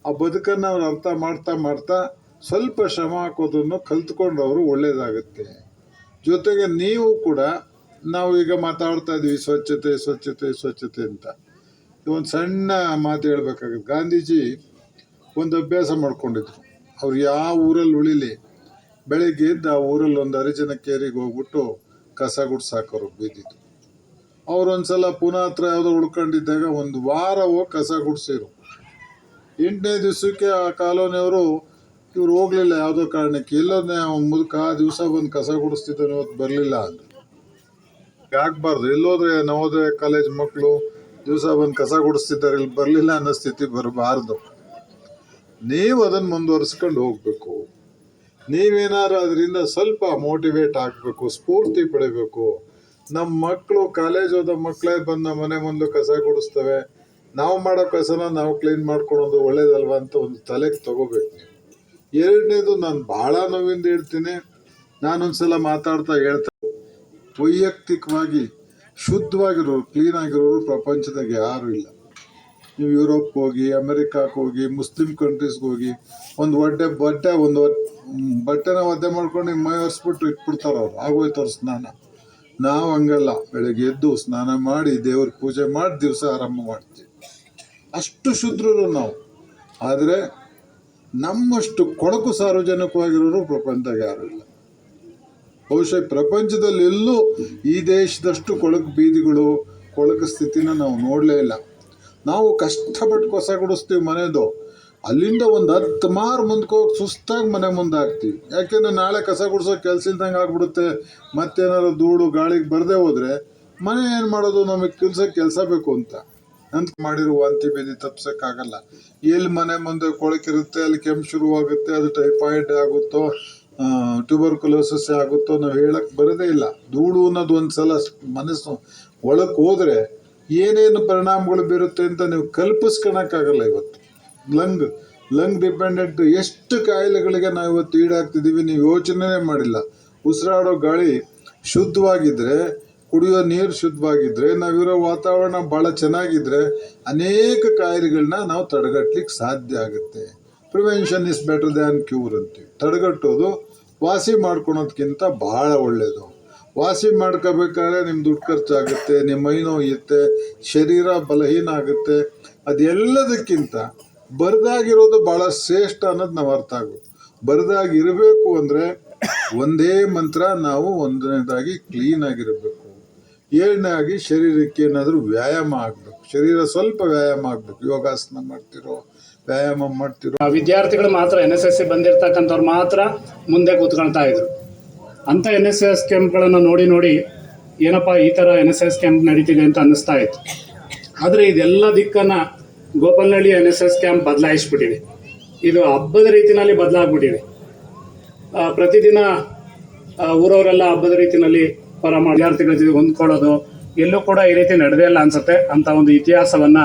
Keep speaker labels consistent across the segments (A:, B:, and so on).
A: ಆ ಬದುಕನ್ನು ಅವ್ರು ಅರ್ಥ ಮಾಡ್ತಾ ಮಾಡ್ತಾ ಸ್ವಲ್ಪ ಶ್ರಮ ಹಾಕೋದನ್ನು ಕಲ್ತ್ಕೊಂಡವರು ಒಳ್ಳೇದಾಗುತ್ತೆ. ಜೊತೆಗೆ ನೀವು ಕೂಡ, ನಾವು ಈಗ ಮಾತಾಡ್ತಾ ಇದ್ವಿ ಸ್ವಚ್ಛತೆ ಸ್ವಚ್ಛತೆ ಸ್ವಚ್ಛತೆ ಅಂತ. ಒಂದು ಸಣ್ಣ ಮಾತು ಹೇಳ್ಬೇಕಾಗುತ್ತೆ. ಗಾಂಧೀಜಿ ಒಂದು ಅಭ್ಯಾಸ ಮಾಡ್ಕೊಂಡಿದ್ರು. ಅವ್ರು ಯಾವ ಊರಲ್ಲಿ ಉಳಿಲಿ, ಬೆಳಿಗ್ಗೆ ಎದ್ದು ಆ ಊರಲ್ಲಿ ಒಂದು ಹರಿಜನ ಕೇರಿಗೆ ಹೋಗ್ಬಿಟ್ಟು ಕಸ ಗುಡ್ಸಾಕೋರು ಬೀದಿದ್ದು. ಅವ್ರೊಂದ್ಸಲ ಪುನಃ ಹತ್ರ ಯಾವುದೋ ಉಳ್ಕೊಂಡಿದ್ದಾಗ ಒಂದು ವಾರ ಹೋಗಿ ಕಸ ಗುಡ್ಸಿರು. 8ನೇ ದಿವಸಕ್ಕೆ ಆ ಕಾಲೋನಿಯವರು ಇವ್ರು ಹೋಗ್ಲಿಲ್ಲ, ಯಾವುದೋ ಕಾರಣಕ್ಕೆ, ಎಲ್ಲೋನೇ ಮುದುಕ ದಿವಸ ಬಂದು ಕಸ ಗುಡಿಸ್ತಿದ್ದಾನೆ, ಇವತ್ತು ಬರಲಿಲ್ಲ ಅಂದರು. ಆಗ್ಬಾರ್ದು. ಎಲ್ಲೋದ್ರೆ ನವೋದಯ ಕಾಲೇಜ್ ಮಕ್ಕಳು ದಿವಸ ಬಂದು ಕಸ ಗುಡಿಸ್ತಿದ್ದಾರೆ, ಇಲ್ಲಿ ಬರಲಿಲ್ಲ ಅನ್ನೋ ಸ್ಥಿತಿ ಬರಬಾರ್ದು. ನೀವು ಅದನ್ನು ಮುಂದುವರಿಸ್ಕೊಂಡು ಹೋಗ್ಬೇಕು. ನೀವೇನಾದ್ರು ಅದರಿಂದ ಸ್ವಲ್ಪ ಮೋಟಿವೇಟ್ ಆಗಬೇಕು, ಸ್ಫೂರ್ತಿ ಪಡಿಬೇಕು. ನಮ್ಮ ಮಕ್ಕಳು, ಕಾಲೇಜ್ ಹೋದ ಮಕ್ಕಳೇ ಬಂದು ನಮ್ಮ ಮನೆ ಮುಂದೆ ಕಸ ಗುಡಿಸ್ತವೆ, ನಾವು ಮಾಡೋ ಕಸನ ನಾವು ಕ್ಲೀನ್ ಮಾಡ್ಕೊಳೋದು ಒಳ್ಳೇದಲ್ವ ಅಂತ ಒಂದು ತಲೆಗೆ ತಗೋಬೇಕು ನೀವು. ಎರಡನೇದು, ನಾನು ಭಾಳ ನೋವಿಂದ ಹೇಳ್ತೀನಿ, ನಾನೊಂದ್ಸಲ ಮಾತಾಡ್ತಾ ಹೇಳ್ತಾ, ವೈಯಕ್ತಿಕವಾಗಿ ಶುದ್ಧವಾಗಿರೋರು, ಕ್ಲೀನಾಗಿರೋರು ಪ್ರಪಂಚದಾಗ ಯಾರೂ ಇಲ್ಲ. ನೀವು ಯುರೋಪ್ಗೆ ಹೋಗಿ, ಅಮೆರಿಕಕ್ಕೆ ಹೋಗಿ, ಮುಸ್ಲಿಂ ಕಂಟ್ರೀಸ್ಗೆ ಹೋಗಿ, ಒಂದು ಬಟ್ಟೆನ ಒದ್ದೆ ಮಾಡ್ಕೊಂಡು ಮೈ ಒರೆಸ್ಬಿಟ್ಟು ಇಟ್ಬಿಡ್ತಾರೆ ಅವ್ರು, ಆಗೋಯ್ತು ಅವ್ರ ಸ್ನಾನ. ನಾವು ಹಂಗಲ್ಲ, ಬೆಳಗ್ಗೆ ಎದ್ದು ಸ್ನಾನ ಮಾಡಿ ದೇವ್ರಿಗೆ ಪೂಜೆ ಮಾಡಿ ದಿವಸ ಆರಂಭ ಮಾಡ್ತೀವಿ. ಅಷ್ಟು ಶುದ್ಧರು ನಾವು. ಆದರೆ ನಮ್ಮಷ್ಟು ಕೊಳಕು ಸಾರ್ವಜನಿಕವಾಗಿರೋರು ಪ್ರಪಂಚದಾಗ ಯಾರೂ ಇಲ್ಲ. ಬಹುಶಃ ಪ್ರಪಂಚದಲ್ಲಿ ಎಲ್ಲೂ ಈ ದೇಶದಷ್ಟು ಕೊಳಕು ಬೀದಿಗಳು, ಕೊಳಕು ಸ್ಥಿತಿನ ನಾವು ನೋಡಲೇ ಇಲ್ಲ. ನಾವು ಕಷ್ಟಪಟ್ಟು ಕಸ ಗುಡಿಸ್ತೀವಿ ಮನೆದು, ಅಲ್ಲಿಂದ ಒಂದು 10 ಮಾರು ಮುಂದಕ್ಕೆ ಹೋಗಿ ಸುಸ್ತಾಗಿ ಮನೆ ಮುಂದೆ ಹಾಕ್ತೀವಿ. ಯಾಕೆಂದರೆ ನಾಳೆ ಕಸ ಗುಡಿಸೋ ಕೆಲಸ ಇಲ್ದಂಗೆ ಆಗ್ಬಿಡುತ್ತೆ. ಮತ್ತೇನಾದ್ರು ಧೂಳು ಗಾಳಿಗೆ ಬರದೇ ಹೋದರೆ ಮನೆ ಏನು ಮಾಡೋದು, ನಮಗೆ ಕೆಲಸ ಬೇಕು ಅಂತ ಮಾಡಿರುವ ವಾಂತಿ ಭೇದಿ ತಪ್ಸೋಕ್ಕಾಗಲ್ಲ. ಎಲ್ಲಿ ಮನೆ ಮುಂದೆ ಕೊಳಕಿರುತ್ತೆ, ಅಲ್ಲಿ ಕೆಮ್ಮು ಶುರುವಾಗುತ್ತೆ, ಅದು ಟೈಫಾಯ್ಡ್ ಆಗುತ್ತೋ, ಟ್ಯೂಬರ್ಕುಲೋಸಿಸ್ ಆಗುತ್ತೋ ನಾವು ಹೇಳಕ್ಕೆ ಬರೋದೇ ಇಲ್ಲ. ಧೂಳು ಅನ್ನೋದು ಒಂದು ಸಲ ಮನಸ್ಸು ಒಳಕ್ಕೆ ಹೋದರೆ ಏನೇನು ಪರಿಣಾಮಗಳು ಬೀರುತ್ತೆ ಅಂತ ನೀವು ಕಲ್ಪಿಸ್ಕೊಳಕ್ಕಾಗಲ್ಲ. ಇವತ್ತು ಲಂಗ್ ಡಿಪೆಂಡೆಂಟ್ ಎಷ್ಟು ಕಾಯಿಲೆಗಳಿಗೆ ನಾವು ಇವತ್ತು ಈಡಾಗ್ತಿದ್ದೀವಿ, ನೀವು ಯೋಚನೆ ಮಾಡಿಲ್ಲ. ಉಸಿರಾಡೋ ಗಾಳಿ ಶುದ್ಧವಾಗಿದ್ದರೆ, ಕುಡಿಯೋ ನೀರು ಶುದ್ಧವಾಗಿದ್ದರೆ, ನಾವಿರೋ ವಾತಾವರಣ ಭಾಳ ಚೆನ್ನಾಗಿದ್ದರೆ ಅನೇಕ ಕಾಯಿಲೆಗಳನ್ನ ನಾವು ತಡೆಗಟ್ಟಲಿಕ್ಕೆ ಸಾಧ್ಯ ಆಗುತ್ತೆ. Prevention is better than cure ಅಂತೀವಿ. ತಡೆಗಟ್ಟೋದು ವಾಸಿ ಮಾಡ್ಕೊಳೋದಕ್ಕಿಂತ ಭಾಳ ಒಳ್ಳೆಯದು. ವಾಸಿ ಮಾಡ್ಕೋಬೇಕಾದ್ರೆ ನಿಮ್ಮ ದುಡ್ಡು ಖರ್ಚಾಗುತ್ತೆ, ನಿಮ್ಮ ಮೈ ನೋಯುತ್ತೆ, ಶರೀರ ಬಲಹೀನ ಆಗುತ್ತೆ. ಅದೆಲ್ಲದಕ್ಕಿಂತ ಬರದಾಗಿರೋದು ಭಾಳ ಶ್ರೇಷ್ಠ ಅನ್ನೋದು ನಾವು ಅರ್ಥ ಆಗುತ್ತೆ. ಬರದಾಗಿರಬೇಕು ಅಂದರೆ ಒಂದೇ ಮಂತ್ರ, ನಾವು ಒಂದನೇದಾಗಿ ಕ್ಲೀನಾಗಿರಬೇಕು. ಏಳನೇದಾಗಿ ಶರೀರಕ್ಕೆ ಏನಾದರೂ ವ್ಯಾಯಾಮ ಆಗಬೇಕು. ಶರೀರ ಸ್ವಲ್ಪ ವ್ಯಾಯಾಮ ಆಗಬೇಕು. ಯೋಗಾಸನ ಮಾಡ್ತಿರೋ, ವ್ಯಾಯಾಮ ಮಾಡ್ತಿರೋ
B: ವಿದ್ಯಾರ್ಥಿಗಳು ಮಾತ್ರ NSS ಬಂದಿರತಕ್ಕಂಥವ್ರು ಮಾತ್ರ ಮುಂದೆ ಕೂತ್ಕೊಳ್ತಾ ಇದ್ರು. ಅಂಥ NSS ಕ್ಯಾಂಪ್ಗಳನ್ನು ನೋಡಿ ಏನಪ್ಪ ಈ ಥರ NSS ಕ್ಯಾಂಪ್ ನಡೀತಿದೆ ಅಂತ ಅನ್ನಿಸ್ತಾ ಇತ್ತು. ಆದರೆ ಇದೆಲ್ಲ ದಿಕ್ಕನ್ನು ಗೋಪಾಲನಹಳ್ಳಿ NSS ಕ್ಯಾಂಪ್ ಬದಲಾಯಿಸ್ಬಿಟ್ಟಿದೆ. ಇದು ಹಬ್ಬದ ರೀತಿಯಲ್ಲಿ ಬದಲಾಗ್ಬಿಟ್ಟಿದೆ. ಪ್ರತಿದಿನ ಊರವರೆಲ್ಲ ಹಬ್ಬದ ರೀತಿಯಲ್ಲಿ ವಿದ್ಯಾರ್ಥಿಗಳ ಜೊತೆ ಹೊಂದ್ಕೊಳ್ಳೋದು ಎಲ್ಲೂ ಕೂಡ ಈ ರೀತಿ ನಡೆದೇ ಇಲ್ಲ ಅನಿಸುತ್ತೆ. ಅಂಥ ಒಂದು ಇತಿಹಾಸವನ್ನು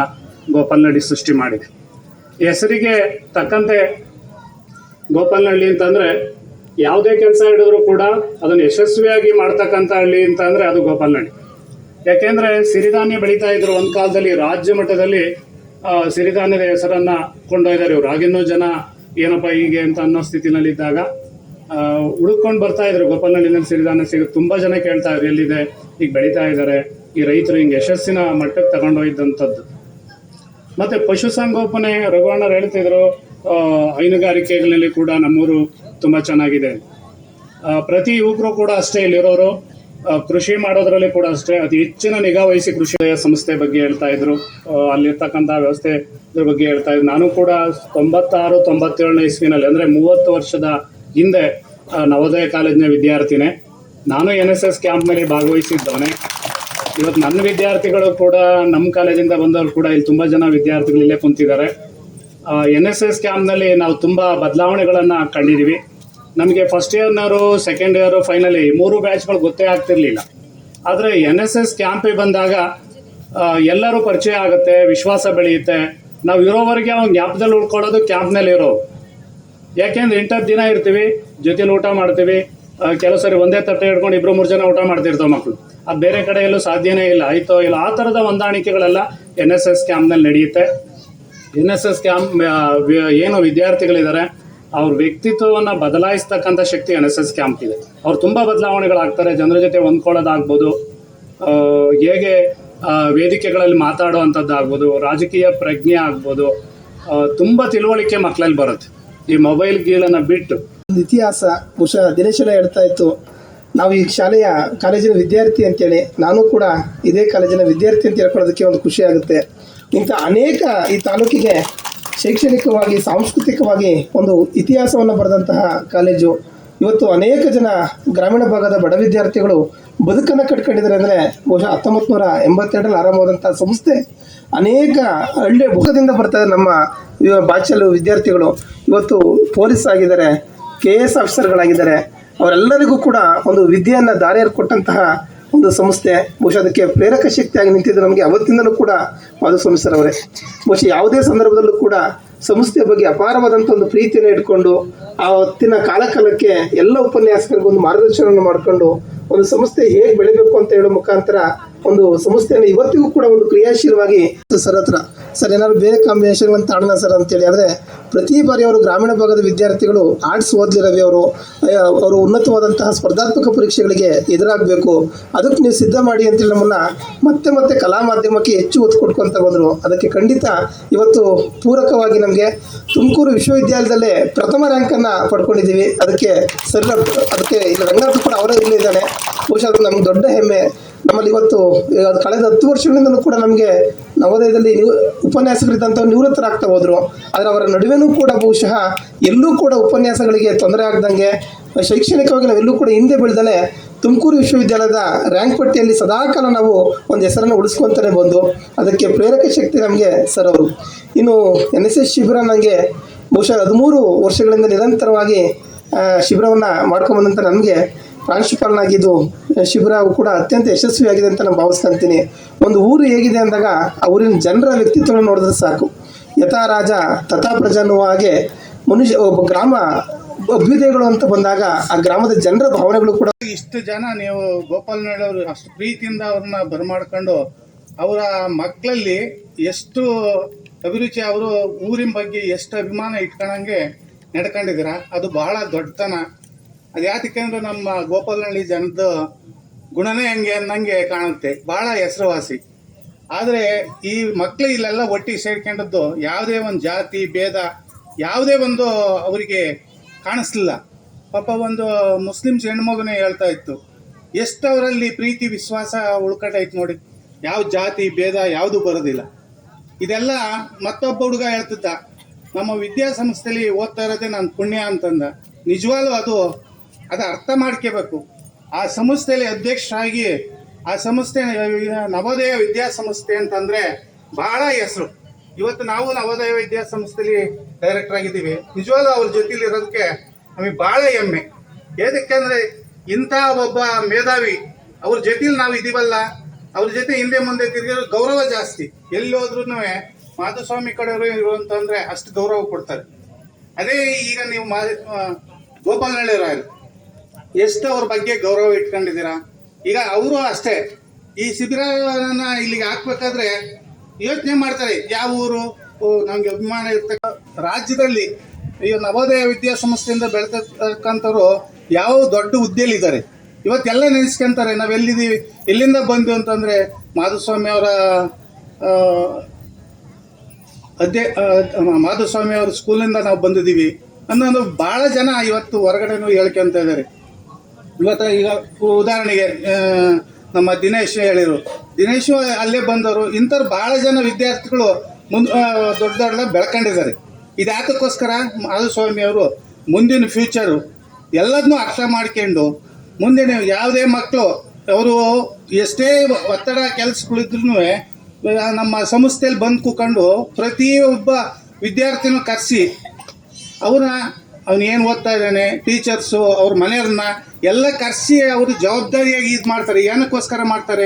B: ಗೋಪಾಲನಹಳ್ಳಿ ಸೃಷ್ಟಿ ಮಾಡಿದೆ. ಹೆಸರಿಗೆ ತಕ್ಕಂತೆ ಗೋಪಾಲನಹಳ್ಳಿ ಅಂತಂದರೆ ಯಾವುದೇ ಕೆಲಸ ಹಿಡಿದ್ರು ಕೂಡ ಅದನ್ನು ಯಶಸ್ವಿಯಾಗಿ ಮಾಡ್ತಕ್ಕಂಥ ಹಳ್ಳಿ ಅಂತ ಅಂದರೆ ಅದು ಗೋಪಾಲನಹಳ್ಳಿ. ಯಾಕೆಂದರೆ ಸಿರಿಧಾನ್ಯ ಬೆಳೀತಾ ಇದ್ರು ಒಂದು ಕಾಲದಲ್ಲಿ. ರಾಜ್ಯ ಮಟ್ಟದಲ್ಲಿ ಸಿರಿಧಾನ್ಯದ ಹೆಸರನ್ನು ಕೊಂಡೊಯ್ದಾರೆ ಇವರು. ಆಗಿನ್ನೂ ಜನ ಏನಪ್ಪ ಹೀಗೆ ಅಂತ ಅನ್ನೋ ಸ್ಥಿತಿನಲ್ಲಿದ್ದಾಗ ಹುಡುಕೊಂಡು ಬರ್ತಾ ಇದ್ರು. ಗೋಪಾಲನಹಳ್ಳಿನಲ್ಲಿ ಸಿರಿಧಾನ್ಯ ಸಿಗುತ್ತೆ. ತುಂಬ ಜನ ಕೇಳ್ತಾ ಇದ್ರು, ಎಲ್ಲಿದೆ, ಈಗ ಬೆಳೀತಾ ಇದ್ದಾರೆ ಈ ರೈತರು, ಹಿಂಗೆ ಯಶಸ್ಸಿನ ಮಟ್ಟಕ್ಕೆ ತಗೊಂಡೋಯ್ದಂಥದ್ದು. ಮತ್ತು ಪಶುಸಂಗೋಪನೆ ರಘುವಣ್ಣರು ಹೇಳ್ತಿದ್ರು, ಹೈನುಗಾರಿಕೆಗಳಲ್ಲಿ ಕೂಡ ನಮ್ಮೂರು ತುಂಬ ಚೆನ್ನಾಗಿದೆ. ಪ್ರತಿ ಯುವಕರು ಕೂಡ ಅಷ್ಟೇ, ಇಲ್ಲಿರೋರು ಕೃಷಿ ಮಾಡೋದ್ರಲ್ಲಿ ಕೂಡ ಅಷ್ಟೇ ಅತಿ ಹೆಚ್ಚಿನ ನಿಗಾ ವಹಿಸಿ ಕೃಷಿ ಸಂಸ್ಥೆ ಬಗ್ಗೆ ಹೇಳ್ತಾ ಇದ್ರು. ಅಲ್ಲಿರ್ತಕ್ಕಂಥ ವ್ಯವಸ್ಥೆ ಬಗ್ಗೆ ಹೇಳ್ತಾ ಇದ್ರು. ನಾನು ಕೂಡ 96-97ನೇ ಇಸ್ವಿನಲ್ಲಿ, ಅಂದರೆ 30 ವರ್ಷದ ಹಿಂದೆ ನವೋದಯ ಕಾಲೇಜಿನ ವಿದ್ಯಾರ್ಥಿನೇ. ನಾನು NSS ಕ್ಯಾಂಪ್ನಲ್ಲಿ ಭಾಗವಹಿಸಿದ್ದವನೇ. ಇವತ್ತು ನನ್ನ ವಿದ್ಯಾರ್ಥಿಗಳು ಕೂಡ, ನಮ್ಮ ಕಾಲೇಜಿಂದ ಬಂದವರು ಕೂಡ ಇಲ್ಲಿ ತುಂಬ ಜನ ವಿದ್ಯಾರ್ಥಿಗಳು ಇಲ್ಲೇ ಕುಂತಿದ್ದಾರೆ. NSS ಕ್ಯಾಂಪ್ನಲ್ಲಿ ನಾವು ತುಂಬ ಬದಲಾವಣೆಗಳನ್ನು ಕಂಡಿದ್ದೀವಿ. ನಮಗೆ ಫಸ್ಟ್ ಇಯರ್ನವರು, ಸೆಕೆಂಡ್ ಇಯರು, ಫೈನಲಿ 3 ಬ್ಯಾಚ್ಗಳು ಗೊತ್ತೇ ಆಗ್ತಿರ್ಲಿಲ್ಲ. ಆದರೆ NSS ಕ್ಯಾಂಪಿಗೆ ಬಂದಾಗ ಎಲ್ಲರೂ ಪರಿಚಯ ಆಗುತ್ತೆ, ವಿಶ್ವಾಸ ಬೆಳೆಯುತ್ತೆ. ನಾವು ಇರೋವರೆಗೆ ಅವ್ನು ಜ್ಞಾಪದಲ್ಲಿ ಉಳ್ಕೊಳ್ಳೋದು ಕ್ಯಾಂಪ್ನಲ್ಲಿ ಇರೋರು. ಯಾಕೆಂದ್ರೆ 8 ದಿನ ಇರ್ತೀವಿ, ಜೊತೆಲಿ ಊಟ ಮಾಡ್ತೀವಿ. ಕೆಲವು ಸರಿ ಒಂದೇ ತಟ್ಟೆ ಹಿಡ್ಕೊಂಡು 2-3 ಜನ ಊಟ ಮಾಡ್ತಿರ್ತಾವೆ ಮಕ್ಕಳು. ಅದು ಬೇರೆ ಕಡೆ ಎಲ್ಲೂ ಸಾಧ್ಯನೇ ಇಲ್ಲ, ಆಯಿತೋ ಇಲ್ಲ. ಆ ಥರದ ಹೊಂದಾಣಿಕೆಗಳೆಲ್ಲ NSS ಕ್ಯಾಂಪ್ನಲ್ಲಿ ನಡೆಯುತ್ತೆ. ಎನ್ ಎಸ್ ಎಸ್ ಕ್ಯಾಂಪ್ ಏನು ವಿದ್ಯಾರ್ಥಿಗಳಿದ್ದಾರೆ ಅವ್ರ ವ್ಯಕ್ತಿತ್ವವನ್ನು ಬದಲಾಯಿಸ್ತಕ್ಕಂಥ ಶಕ್ತಿ ಎನ್ ಎಸ್ ಎಸ್ ಕ್ಯಾಂಪ್ ಇದೆ. ಅವ್ರು ತುಂಬ ಬದಲಾವಣೆಗಳಾಗ್ತಾರೆ. ಜನರ ಜೊತೆ ಹೊಂದ್ಕೊಳ್ಳೋದಾಗ್ಬೋದು, ಹೇಗೆ ವೇದಿಕೆಗಳಲ್ಲಿ ಮಾತಾಡುವಂಥದ್ದಾಗ್ಬೋದು, ರಾಜಕೀಯ ಪ್ರಜ್ಞೆ ಆಗ್ಬೋದು, ತುಂಬ ತಿಳುವಳಿಕೆ ಮಕ್ಕಳಲ್ಲಿ ಬರುತ್ತೆ ಈ ಮೊಬೈಲ್ ಗೀಳನ್ನು ಬಿಟ್ಟು.
C: ಒಂದು ಇತಿಹಾಸ ಬಹುಶಃ ದಿನೇಶನ ಹೇಳ್ತಾ ಇತ್ತು, ನಾವು ಈ ಕಾಲೇಜಿನ ವಿದ್ಯಾರ್ಥಿ ಅಂತೇಳಿ. ನಾನು ಕೂಡ ಇದೇ ಕಾಲೇಜಿನ ವಿದ್ಯಾರ್ಥಿ ಅಂತ ಹೇಳ್ಕೊಳ್ಳೋದಕ್ಕೆ ಒಂದು ಖುಷಿ ಆಗುತ್ತೆ. ಇಂಥ ಅನೇಕ ಈ ತಾಲೂಕಿಗೆ ಶೈಕ್ಷಣಿಕವಾಗಿ ಸಾಂಸ್ಕೃತಿಕವಾಗಿ ಒಂದು ಇತಿಹಾಸವನ್ನು ಬರೆದಂತಹ ಕಾಲೇಜು. ಇವತ್ತು ಅನೇಕ ಜನ ಗ್ರಾಮೀಣ ಭಾಗದ ಬಡ ವಿದ್ಯಾರ್ಥಿಗಳು ಬದುಕನ್ನು ಕಟ್ಕೊಂಡಿದ್ದಾರೆ. ಅಂದರೆ ಬಹುಶಃ 1982ರಲ್ಲಿ ಆರಂಭವಾದಂಥ ಸಂಸ್ಥೆ ಅನೇಕ ಹಳ್ಳಿ ಮುಖದಿಂದ ಬರ್ತಾರೆ. ನಮ್ಮ ಬಾಚಲು ವಿದ್ಯಾರ್ಥಿಗಳು ಇವತ್ತು ಪೊಲೀಸ್ ಆಗಿದ್ದಾರೆ, KS ಆಫೀಸರ್ಗಳಾಗಿದ್ದಾರೆ. ಅವರೆಲ್ಲರಿಗೂ ಕೂಡ ಒಂದು ವಿದ್ಯೆಯನ್ನು ದಾರಿಯಲ್ಲಿ ಕೊಟ್ಟಂತಹ ಒಂದು ಸಂಸ್ಥೆ. ಬಹುಶಃ ಅದಕ್ಕೆ ಪ್ರೇರಕ ಶಕ್ತಿಯಾಗಿ ನಿಂತಿದ್ದು ನಮಗೆ ಅವತ್ತಿಂದಲೂ ಕೂಡ ಮಾಧುಸ್ವಾಮಿ ಸರ್ ಅವರೇ. ಬಹುಶಃ ಯಾವುದೇ ಸಂದರ್ಭದಲ್ಲೂ ಕೂಡ ಸಂಸ್ಥೆಯ ಬಗ್ಗೆ ಅಪಾರವಾದಂಥ ಒಂದು ಪ್ರೀತಿಯನ್ನು ಇಟ್ಕೊಂಡು ಆ ಹೊತ್ತಿನ ಕಾಲಕ್ಕೆ ಎಲ್ಲ ಉಪನ್ಯಾಸಕರಿಗೂ ಒಂದು ಮಾರ್ಗದರ್ಶನವನ್ನು ಮಾಡಿಕೊಂಡು ಒಂದು ಸಂಸ್ಥೆ ಹೇಗೆ ಬೆಳಿಬೇಕು ಅಂತ ಹೇಳೋ ಮುಖಾಂತರ ಒಂದು ಸಂಸ್ಥೆಯನ್ನು ಇವತ್ತಿಗೂ ಕೂಡ ಒಂದು ಕ್ರಿಯಾಶೀಲವಾಗಿ ಸರ್ ಹತ್ರ ಸರ್ ಏನಾದ್ರು ಬೇರೆ ಕಾಂಬಿನೇಷನ್ಗಳನ್ನು ತಾಡೋಣ ಸರ್ ಅಂತೇಳಿ. ಆದರೆ ಪ್ರತಿ ಬಾರಿ ಅವರು ಗ್ರಾಮೀಣ ಭಾಗದ ವಿದ್ಯಾರ್ಥಿಗಳು ಆರ್ಟ್ಸ್ ಓದಲಿರವಿ ಅವರು ಉನ್ನತವಾದಂತಹ ಸ್ಪರ್ಧಾತ್ಮಕ ಪರೀಕ್ಷೆಗಳಿಗೆ ಎದುರಾಗಬೇಕು, ಅದಕ್ಕೆ ನೀವು ಸಿದ್ಧ ಮಾಡಿ ಅಂತೇಳಿ ನಮ್ಮನ್ನು ಮತ್ತೆ ಕಲಾ ಮಾಧ್ಯಮಕ್ಕೆ ಹೆಚ್ಚು ಒತ್ತು ಕೊಡ್ಕೊತ ಬಂದರು. ಅದಕ್ಕೆ ಖಂಡಿತ ಇವತ್ತು ಪೂರಕವಾಗಿ ನಮಗೆ ತುಮಕೂರು ವಿಶ್ವವಿದ್ಯಾಲಯದಲ್ಲೇ ಪ್ರಥಮ ರ್ಯಾಂಕನ್ನು ಪಡ್ಕೊಂಡಿದ್ದೀವಿ. ಅದಕ್ಕೆ ಸರ್ ಅದಕ್ಕೆ ಇಲ್ಲಿ ರಂಗನಾಥ್ ಕೂಡ ಅವರೇ ಇಲ್ಲಿದ್ದಾನೆ. ಬಹುಶಃ ಅದು ನಮ್ಗೆ ದೊಡ್ಡ ಹೆಮ್ಮೆ. ನಮ್ಮಲ್ಲಿ ಇವತ್ತು ಕಳೆದ 10 ವರ್ಷಗಳಿಂದಲೂ ಕೂಡ ನಮಗೆ ನವೋದಯದಲ್ಲಿ ಉಪನ್ಯಾಸಕರಿದ್ದಂಥ ನಿವೃತ್ತರಾಗ್ತಾ ಹೋದರು. ಆದರೆ ಅವರ ನಡುವೆನೂ ಕೂಡ ಬಹುಶಃ ಎಲ್ಲೂ ಕೂಡ ಉಪನ್ಯಾಸಗಳಿಗೆ ತೊಂದರೆ ಆಗದಂಗೆ ಶೈಕ್ಷಣಿಕವಾಗಿ ನಾವೆಲ್ಲೂ ಕೂಡ ಹಿಂದೆ ಬೆಳೆದಲೇ ತುಮಕೂರು ವಿಶ್ವವಿದ್ಯಾಲಯದ ರ್ಯಾಂಕ್ ಪಟ್ಟಿಯಲ್ಲಿ ಸದಾಕಾಲ ನಾವು ಒಂದು ಹೆಸರನ್ನು ಉಳಿಸ್ಕೊತಾನೆ ಬಂದು ಅದಕ್ಕೆ ಪ್ರೇರಕ ಶಕ್ತಿ ನಮಗೆ ಸರ್ ಅವರು. ಇನ್ನು NSS ಶಿಬಿರ ನನಗೆ ಬಹುಶಃ 13 ವರ್ಷಗಳಿಂದ ನಿರಂತರವಾಗಿ ಶಿಬಿರವನ್ನು ಮಾಡ್ಕೊಂಬಂದಂಥ ನನಗೆ ಪ್ರಾಂಶುಪಾಲನಾಗಿದ್ದು ಶಿಬಿರ ಕೂಡ ಅತ್ಯಂತ ಯಶಸ್ವಿಯಾಗಿದೆ ಅಂತ ನಾನು ಭಾವಿಸ್ಕೊಂತೀನಿ. ಒಂದು ಊರು ಹೇಗಿದೆ ಅಂದಾಗ ಆ ಊರಿನ ಜನರ ವ್ಯಕ್ತಿತ್ವವನ್ನು ನೋಡಿದ್ರೆ ಸಾಕು. ಯಥಾ ರಾಜ ತಥಾ ಪ್ರಜಾ ಅನ್ನುವ ಹಾಗೆ ಒಬ್ಬ ಗ್ರಾಮ ಅಭ್ಯುದಯಗಳು ಅಂತ ಬಂದಾಗ ಆ ಗ್ರಾಮದ ಜನರ ಭಾವನೆಗಳು ಕೂಡ.
B: ಇಷ್ಟು ಜನ ನೀವು ಗೋಪಾಲನಹಳ್ಳಿ ಅಷ್ಟು ಪ್ರೀತಿಯಿಂದ ಅವ್ರನ್ನ ಬರಮಾಡ್ಕೊಂಡು ಅವರ ಮಕ್ಕಳಲ್ಲಿ ಎಷ್ಟು ಅಭಿರುಚಿ, ಅವರು ಊರಿನ ಬಗ್ಗೆ ಎಷ್ಟು ಅಭಿಮಾನ ಇಟ್ಕೊಂಡಂಗೆ ನಡ್ಕೊಂಡಿದ್ದೀರ. ಅದು ಬಹಳ ದೊಡ್ಡತನ. ಅದು ಯಾತಕ್ಕೆ ಅಂದರೆ ನಮ್ಮ ಗೋಪಾಲನಹಳ್ಳಿ ಜನದ ಗುಣನೇ ಹಂಗೆ ಅನ್ನಂಗೆ ಕಾಣುತ್ತೆ, ಭಾಳ ಹೆಸರುವಾಸಿ. ಆದರೆ ಈ ಮಕ್ಕಳು ಇಲ್ಲೆಲ್ಲ ಒಟ್ಟಿಗೆ ಸೇರ್ಕೊಂಡದ್ದು ಯಾವುದೇ ಒಂದು ಜಾತಿ ಭೇದ ಯಾವುದೇ ಒಂದು ಅವರಿಗೆ ಕಾಣಿಸ್ಲಿಲ್ಲ. ಪಾಪ ಒಂದು ಮುಸ್ಲಿಮ್ಸ್ ಹೆಣ್ಮಗುನೇ ಹೇಳ್ತಾ ಇತ್ತು, ಎಷ್ಟು ಅವರಲ್ಲಿ ಪ್ರೀತಿ ವಿಶ್ವಾಸ ಉಳ್ಕೊಂಡೈತೆ ನೋಡಿ, ಯಾವ ಜಾತಿ ಭೇದ ಯಾವುದೂ ಬರೋದಿಲ್ಲ. ಇದೆಲ್ಲ ಮತ್ತೊಬ್ಬ ಹುಡುಗ ಹೇಳ್ತಿದ್ದ, ನಮ್ಮ ವಿದ್ಯಾಸಂಸ್ಥೆಯಲ್ಲಿ ಓದ್ತಾ ಇರೋದೇ ನನ್ನ ಪುಣ್ಯ ಅಂತಂದ. ನಿಜವಾಗ್ಲೂ ಅದು ಅರ್ಥ ಮಾಡ್ಕೋಬೇಕು. ಆ ಸಂಸ್ಥೆಯಲ್ಲಿ ಅಧ್ಯಕ್ಷರಾಗಿ ಆ ಸಂಸ್ಥೆ ನವೋದಯ ವಿದ್ಯಾಸಂಸ್ಥೆ ಅಂತಂದರೆ ಭಾಳ ಹೆಸರು. ಇವತ್ತು ನಾವು ನವೋದಯ ವಿದ್ಯಾಸಂಸ್ಥೆಯಲ್ಲಿ ಡೈರೆಕ್ಟರ್ ಆಗಿದ್ದೀವಿ. ನಿಜವಾಗ್ಲೂ ಅವ್ರ ಜೊತೆಲಿ ಇರೋದಕ್ಕೆ ನಮಗೆ ಭಾಳ ಹೆಮ್ಮೆ. ಏದಕ್ಕೆಂದರೆ ಇಂಥ ಒಬ್ಬ ಮೇಧಾವಿ ಅವ್ರ ಜೊತೆಲಿ ನಾವು ಇದೀವಲ್ಲ, ಅವ್ರ ಜೊತೆ ಹಿಂದೆ ಮುಂದೆ ತಿರುಗಿರೋ ಗೌರವ ಜಾಸ್ತಿ. ಎಲ್ಲಿ ಹೋದ್ರೂ ಮಾಧುಸ್ವಾಮಿ ಕಡೆಯವರು ಇರುವಂತಂದರೆ ಅಷ್ಟು ಗೌರವ ಕೊಡ್ತಾರೆ. ಅದೇ ಈಗ ನೀವು ಗೋಪಾಲನಹಳ್ಳಿ ರಾಯರು ಎಷ್ಟು ಅವ್ರ ಬಗ್ಗೆ ಗೌರವ ಇಟ್ಕೊಂಡಿದ್ದೀರಾ. ಈಗ ಅವರು ಅಷ್ಟೇ ಈ ಶಿಬಿರನ ಇಲ್ಲಿಗೆ ಹಾಕ್ಬೇಕಾದ್ರೆ ಯೋಚನೆ ಮಾಡ್ತಾರೆ, ಯಾವ ಊರು ನಮಗೆ ಅಭಿಮಾನ ಇರ್ತಕ್ಕ. ರಾಜ್ಯದಲ್ಲಿ ಈ ನವೋದಯ ವಿದ್ಯಾಸಂಸ್ಥೆಯಿಂದ ಬೆಳೆತಕ್ಕಂಥವ್ರು ಯಾವ ದೊಡ್ಡ ಹುದ್ದೆಯಲ್ಲಿದ್ದಾರೆ. ಇವತ್ತೆಲ್ಲ ನೆನೆಸ್ಕೊಂತಾರೆ, ನಾವೆಲ್ಲಿದ್ದೀವಿ, ಎಲ್ಲಿಂದ ಬಂದ್ವಿ ಅಂತಂದರೆ ಮಾಧುಸ್ವಾಮಿ ಅವರ ಮಾಧುಸ್ವಾಮಿ ಅವ್ರ ಸ್ಕೂಲಿಂದ ನಾವು ಬಂದಿದ್ದೀವಿ ಅನ್ನೋದು ಭಾಳ ಜನ ಇವತ್ತು ಹೊರಗಡೆನೂ ಹೇಳ್ಕೊಂತ ಇದ್ದಾರೆ. ಇವತ್ತು ಈಗ ಉದಾಹರಣೆಗೆ ನಮ್ಮ ದಿನೇಶ್ ಹೇಳಿದರು, ದಿನೇಶು ಅಲ್ಲೇ ಬಂದವರು. ಇಂಥವ್ರು ಭಾಳ ಜನ ವಿದ್ಯಾರ್ಥಿಗಳು ದೊಡ್ಡ ಬೆಳ್ಕೊಂಡಿದ್ದಾರೆ. ಇದು ಯಾತಕ್ಕೋಸ್ಕರ ಮಾಧುಸ್ವಾಮಿ ಅವರು ಮುಂದಿನ ಫ್ಯೂಚರು ಎಲ್ಲದನ್ನೂ ಅರ್ಥ ಮಾಡ್ಕೊಂಡು ಮುಂದಿನ ಯಾವುದೇ ಮಕ್ಕಳು ಅವರು ಎಷ್ಟೇ ಒತ್ತಡ ಕೆಲಸಗಳಿದ್ರೂ ನಮ್ಮ ಸಂಸ್ಥೆಯಲ್ಲಿ ಬಂದು ಕೂತ್ಕೊಂಡು ಪ್ರತಿಯೊಬ್ಬ ವಿದ್ಯಾರ್ಥಿನೂ ಕರೆಸಿ ಅವನೇನು ಓದ್ತಾ ಇದ್ದಾನೆ, ಟೀಚರ್ಸು ಅವ್ರ ಮನೆಯವ್ರನ್ನ ಎಲ್ಲ ಕರೆಸಿ ಅವರು ಜವಾಬ್ದಾರಿಯಾಗಿ ಇದು ಮಾಡ್ತಾರೆ. ಏನಕ್ಕೋಸ್ಕರ ಮಾಡ್ತಾರೆ?